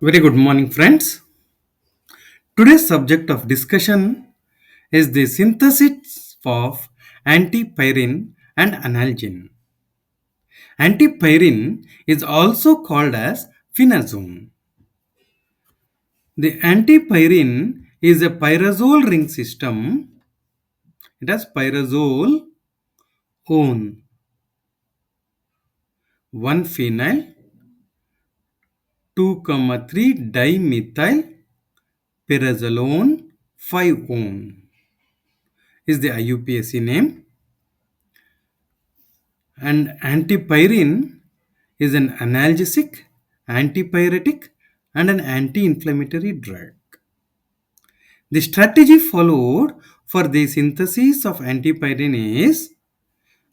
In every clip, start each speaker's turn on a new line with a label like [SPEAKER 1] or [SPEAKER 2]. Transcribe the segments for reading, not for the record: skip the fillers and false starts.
[SPEAKER 1] Very good morning, friends. Today's subject of discussion is the synthesis of antipyrine and analgin. Antipyrine is also called as phenazone. The antipyrine is a pyrazole ring system. It has pyrazole one 1 phenyl 2, 3 dimethyl pyrazolone 5 is the IUPAC name. And antipyrine is an analgesic, antipyretic, and an anti-inflammatory drug. The strategy followed for the synthesis of antipyrine is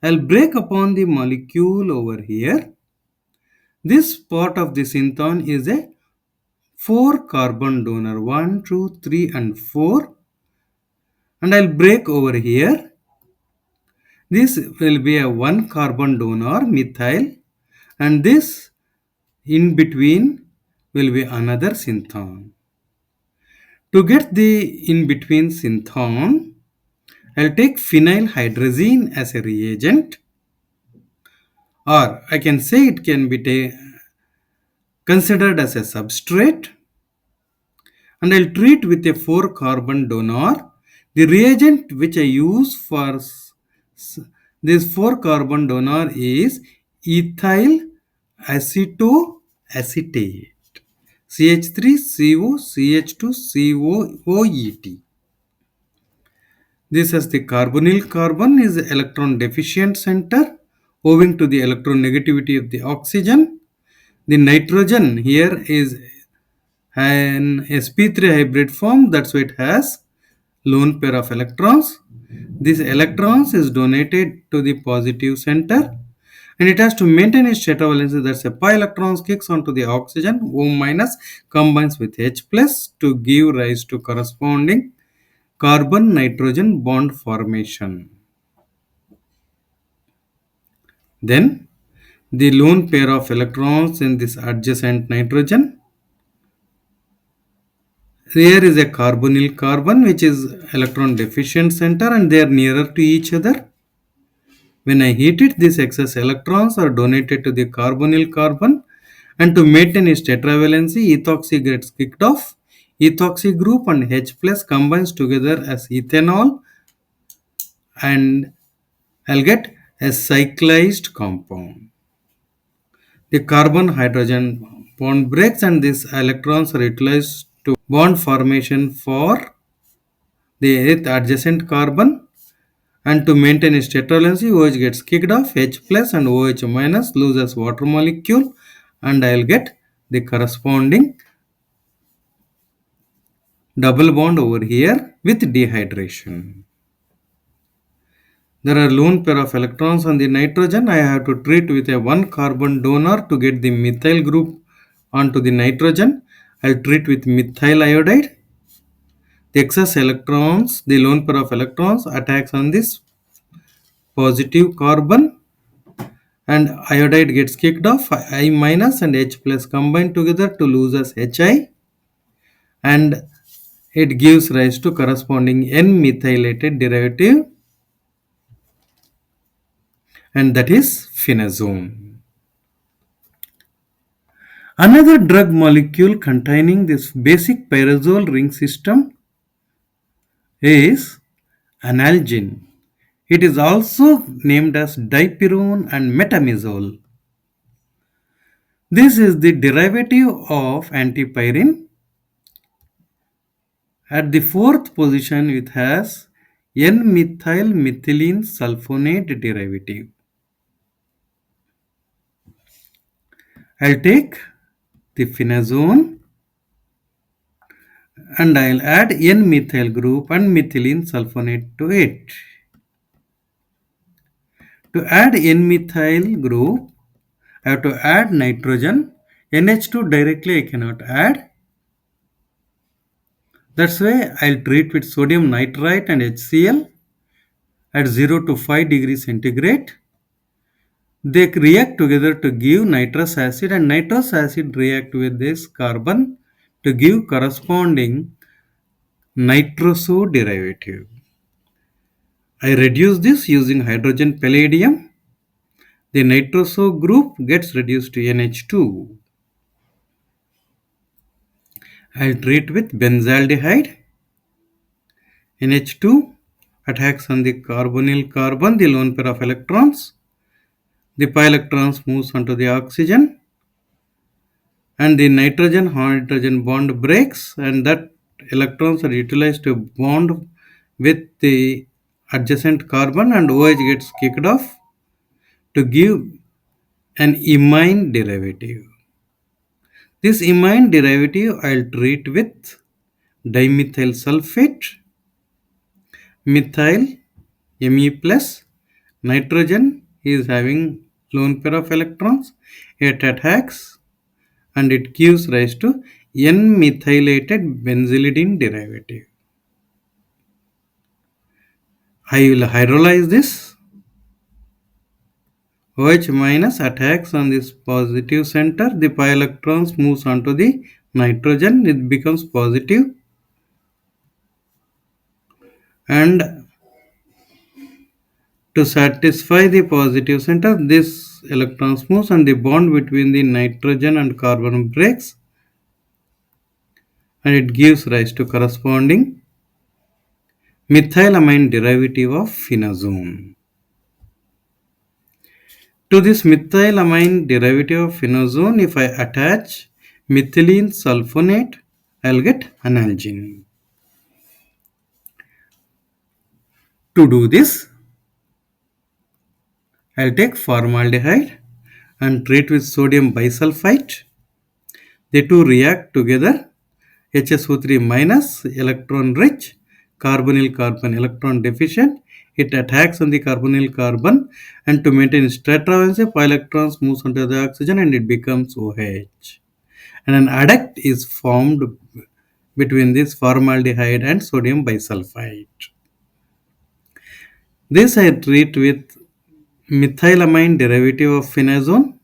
[SPEAKER 1] I'll break upon the molecule over here. This part of the synthon is a 4 carbon donor 1, 2, 3, and 4, and I'll break over here. This will be a 1 carbon donor methyl, and this in between will be another synthon. To get the in between synthon, I'll take phenyl hydrazine as a reagent, or I can say it can be considered as a substrate, and I'll treat with a 4 carbon donor. The reagent which I use for this 4 carbon donor is ethyl acetoacetate. CH3CO CH2COOET. This as the carbonyl carbon is electron deficient center owing to the electronegativity of the oxygen. The nitrogen here is an sp3 hybrid form, that's why it has lone pair of electrons. This electrons is donated to the positive center and it has to maintain its tetravalency, that's a pi electrons kicks onto the oxygen, O minus combines with H plus to give rise to corresponding carbon nitrogen bond formation. Then the lone pair of electrons in this adjacent nitrogen, here is a carbonyl carbon which is electron deficient center and they are nearer to each other. When I heat it, these excess electrons are donated to the carbonyl carbon, and to maintain its tetravalency, ethoxy gets kicked off. Ethoxy group and H plus combines together as ethanol, and I'll get a cyclized compound. The carbon hydrogen bond breaks and these electrons are utilized to bond formation for the adjacent carbon, and to maintain its tetravalency, OH gets kicked off, H plus and OH minus loses water molecule, and I'll get the corresponding double bond over here with dehydration. There are lone pair of electrons on the nitrogen. I have to treat with a 1 carbon donor to get the methyl group onto the nitrogen. I'll treat with methyl iodide. The excess electrons, the lone pair of electrons attacks on this positive carbon and iodide gets kicked off. I minus and H plus combine together to lose as Hi, and it gives rise to corresponding N-methylated derivative, and that is phenazone. Another drug molecule containing this basic pyrazole ring system is analgin. It is also named as dipyrone and metamizole. This is the derivative of antipyrine. At the fourth position, it has N-methyl methylene sulfonate derivative. I'll take the phenazone and I'll add N-methyl group and methylene sulfonate to it. To add N-methyl group, I have to add nitrogen. NH2 directly I cannot add. That's why I'll treat with sodium nitrite and HCl at 0 to 5 degrees centigrade. They react together to give nitrous acid, and nitrous acid react with this carbon to give corresponding nitroso derivative. I reduce this using hydrogen palladium. The nitroso group gets reduced to NH2. I'll treat with benzaldehyde. NH2 attacks on the carbonyl carbon, the lone pair of electrons. The pi electrons moves onto the oxygen and the nitrogen hydrogen bond breaks, and that electrons are utilized to bond with the adjacent carbon, and OH gets kicked off to give an imine derivative. This imine derivative I'll treat with dimethyl sulfate, methyl, Me plus, nitrogen is having lone pair of electrons, it attacks and it gives rise to N-methylated benzylidene derivative. I will hydrolyze this. OH minus attacks on this positive center. The pi electrons moves onto the nitrogen. It becomes positive, and to satisfy the positive center, this electrons moves and the bond between the nitrogen and carbon breaks, and it gives rise to corresponding methylamine derivative of phenazone. To this methylamine derivative of phenazone, if I attach methylene sulfonate, I'll get analgin. To do this, I'll take formaldehyde and treat with sodium bisulfite. The two react together. HSO3 minus, electron rich, carbonyl carbon electron deficient. It attacks on the carbonyl carbon, and to maintain its tetravalency, pi electrons moves onto the oxygen and it becomes OH. And an adduct is formed between this formaldehyde and sodium bisulfite. This I treat with methylamine derivative of phenazone.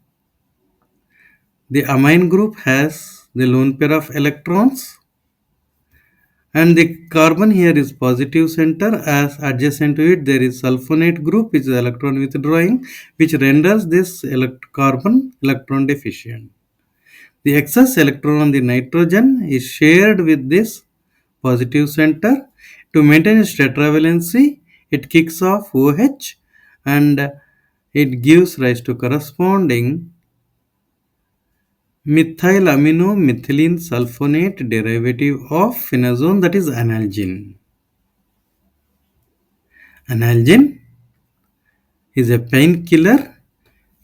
[SPEAKER 1] The amine group has the lone pair of electrons, and the carbon here is positive center, as adjacent to it there is sulfonate group which is electron withdrawing, which renders this carbon electron deficient. The excess electron on the nitrogen is shared with this positive center. To maintain its tetravalency, it kicks off OH and it gives rise to corresponding methylamino methylene sulfonate derivative of phenazone, that is analgin. Analgin is a painkiller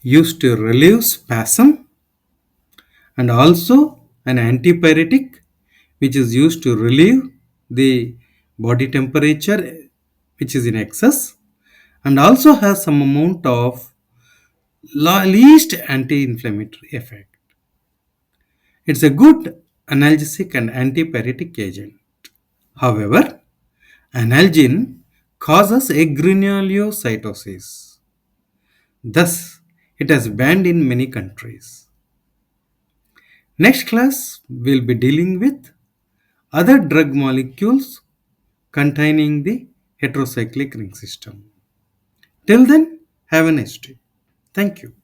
[SPEAKER 1] used to relieve spasm and also an antipyretic which is used to relieve the body temperature which is in excess, and also has some amount of least anti-inflammatory effect. It's a good analgesic and antipyretic agent. However, analgin causes agranulocytosis. Thus, it has banned in many countries. Next class, we'll be dealing with other drug molecules containing the heterocyclic ring system. Till then, have a nice day. Thank you.